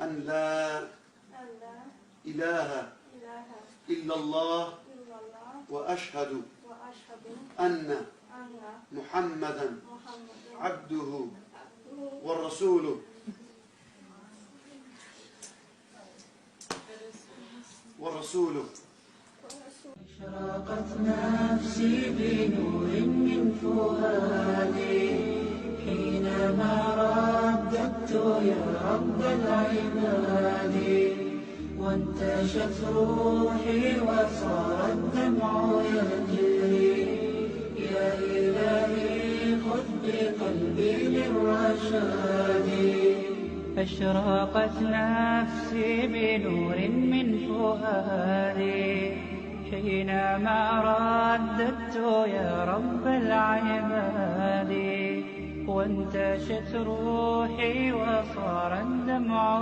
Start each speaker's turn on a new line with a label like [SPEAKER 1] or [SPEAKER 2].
[SPEAKER 1] أن لا إله إلا الله وأشهد أن محمدا عبده ورسوله
[SPEAKER 2] أشرقت نفسي بنور من فؤادي حينما رددت يا رب العباد، وانتشت روحي وصار الدمع يجري، يا إلهي خذ بقلبي للرشاد. أشرقت نفسي بنور من فؤادي حينما رددت يا رب العباد، وانتشت روحي وصار الدمع